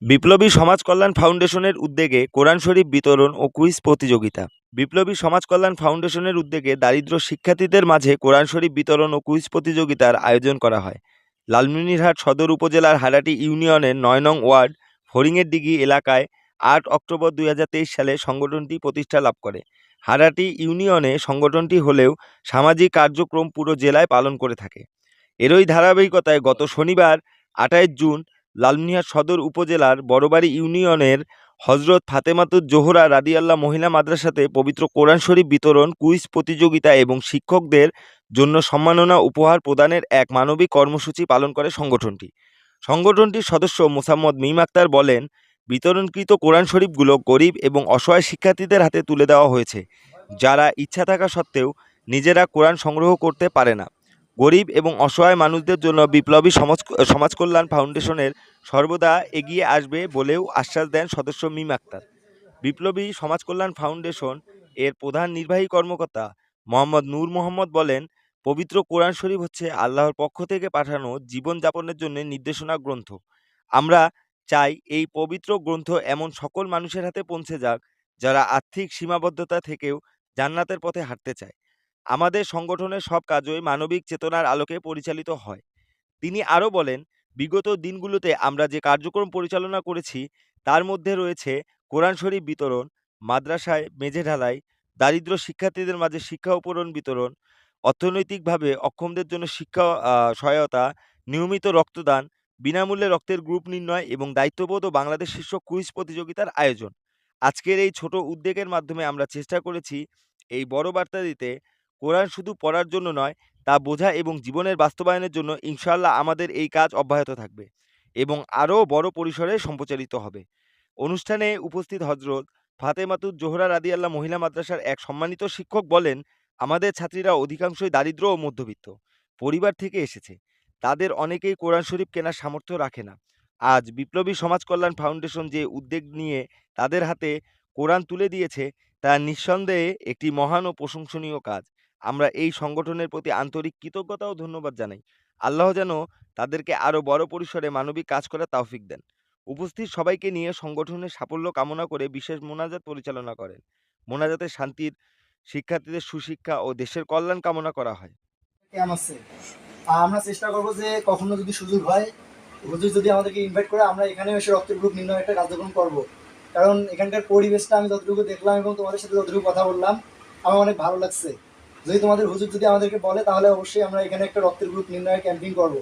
বিপ্লবী সমাজ কল্যাণ ফাউন্ডেশনের উদ্যোগে কোরআন শরীফ বিতরণ ও কুইজ প্রতিযোগিতা। বিপ্লবী সমাজ কল্যাণ ফাউন্ডেশনের উদ্যোগে দরিদ্র শিক্ষার্থীদের মাঝে কোরআন শরীফ বিতরণ ও কুইজ প্রতিযোগিতার আয়োজন করা হয়। লালমনিরহাট সদর উপজেলার হারাটি ইউনিয়নের ৯ নং ওয়ার্ড ফড়িংয়েরদিঘি এলাকায় ৮ অক্টোবর ২০২৩ সালে সংগঠনটি প্রতিষ্ঠা লাভ করে। হারাটি ইউনিয়নে সংগঠনটি হলেও সামাজিক কার্যক্রম পুরো জেলায় পালন করে থাকে। এরই ধারাবাহিকতায় গত শনিবার ২৮ জুন লালমনিরহাট সদর উপজেলার বড়বাড়ি ইউনিয়নের হজরত ফাতেমাতুজ জোহরা রাদিয়াল্লাহ মহিলা মাদ্রাসাতে পবিত্র কোরআন শরীফ বিতরণ, কুইজ প্রতিযোগিতা এবং শিক্ষকদের জন্য সম্মাননা উপহার প্রদানের এক মানবিক কর্মসূচি পালন করে সংগঠনটি। সংগঠনটির সদস্য মোসাম্মদ মিম আক্তার বলেন, বিতরণকৃত কোরআন শরীফগুলো গরিব এবং অসহায় শিক্ষার্থীদের হাতে তুলে দেওয়া হয়েছে, যারা ইচ্ছা থাকা সত্ত্বেও নিজেরা কোরআন সংগ্রহ করতে পারে না। গরিব এবং অসহায় মানুষদের জন্য বিপ্লবী সমাজ কল্যাণ ফাউন্ডেশনের সর্বদা এগিয়ে আসবে বলেও আশ্বাস দেন সদস্য মিম আক্তার। বিপ্লবী সমাজ কল্যাণ ফাউন্ডেশন এর প্রধান নির্বাহী কর্মকর্তা মোহাম্মদ নূর মোহাম্মদ বলেন, পবিত্র কোরআন শরীফ হচ্ছে আল্লাহর পক্ষ থেকে পাঠানো জীবনযাপনের জন্য নির্দেশনা গ্রন্থ। আমরা চাই এই পবিত্র গ্রন্থ এমন সকল মানুষের হাতে পৌঁছে যাক, যারা আর্থিক সীমাবদ্ধতা থেকেও জান্নাতের পথে হাঁটতে চায়। আমাদের সংগঠনের সব কাজই মানবিক চেতনার আলোকে পরিচালিত হয়। তিনি আরও বলেন, বিগত দিনগুলোতে আমরা যে কার্যক্রম পরিচালনা করেছি তার মধ্যে রয়েছে কোরআন শরীফ বিতরণ, মাদ্রাসায় মেঝে ঢালাই, দারিদ্র শিক্ষার্থীদের মাঝে শিক্ষা উপকরণ বিতরণ, অর্থনৈতিকভাবে অক্ষমদের জন্য শিক্ষা সহায়তা, নিয়মিত রক্তদান, বিনামূল্যে রক্তের গ্রুপ নির্ণয় এবং দায়িত্ববোধ ও বাংলাদেশ শীর্ষক কুইজ প্রতিযোগিতার আয়োজন। আজকের এই ছোট উদ্যোগের মাধ্যমে আমরা চেষ্টা করেছি এই বড় বার্তা দিতে, কোরআন শুধু পড়ার জন্য নয়, তা বোঝা এবং জীবনের বাস্তবায়নের জন্য ইনশাআল্লাহ আমাদের এই কাজ অব্যাহত থাকবে এবং আরও বড় পরিসরে সম্প্রচারিত হবে। অনুষ্ঠানে উপস্থিত হজরত ফাতেমাতুজ জোহরা রাদিয়াল্লাহ মহিলা মাদ্রাসার এক সম্মানিত শিক্ষক বলেন, আমাদের ছাত্রীরা অধিকাংশই দারিদ্র ও মধ্যবিত্ত পরিবার থেকে এসেছে। তাদের অনেকেই কোরআন শরীফ কেনার সামর্থ্য রাখে না। আজ বিপ্লবী সমাজ কল্যাণ ফাউন্ডেশন যে উদ্যোগ নিয়ে তাদের হাতে কোরআন তুলে দিয়েছে, তা নিঃসন্দেহে একটি মহান ও প্রশংসনীয় কাজ। আমরা এই সংগঠনের প্রতি আন্তরিক কৃতজ্ঞতা ও ধন্যবাদ জানাই। আল্লাহ যেন তাদেরকে আরও বড় পরিসরে মানবিক কাজ করার তৌফিক দেন। উপস্থিত সবাইকে নিয়ে সংগঠনের সাফল্য কামনা করে বিশেষ মোনাজাত পরিচালনা করেন। মোনাজাতে শান্তির, শিক্ষার্থীদের সুশিক্ষা ও দেশের কল্যাণ কামনা করা হয়। ক্যাম্প আছে। আমরা চেষ্টা করব যে কখনো যদি সুযোগ হয়, হুজুর যদি আমাদেরকে ইনভাইট করে, আমরা এখানে এসে রক্তের গ্রুপ নির্ণয় একটা কার্যক্রম করব। কারণ এখানকার পরিবেশটা আমি যতটুকু দেখলাম এবং তোমাদের সাথে যতটুকু কথা বললাম, আমার অনেক ভালো লাগছে। যদি তোমাদের হুজুর যদি আমাদেরকে বলে, তাহলে অবশ্যই আমরা এখানে একটা রক্তের গ্রুপ নির্ণয় ক্যাম্পিং করব।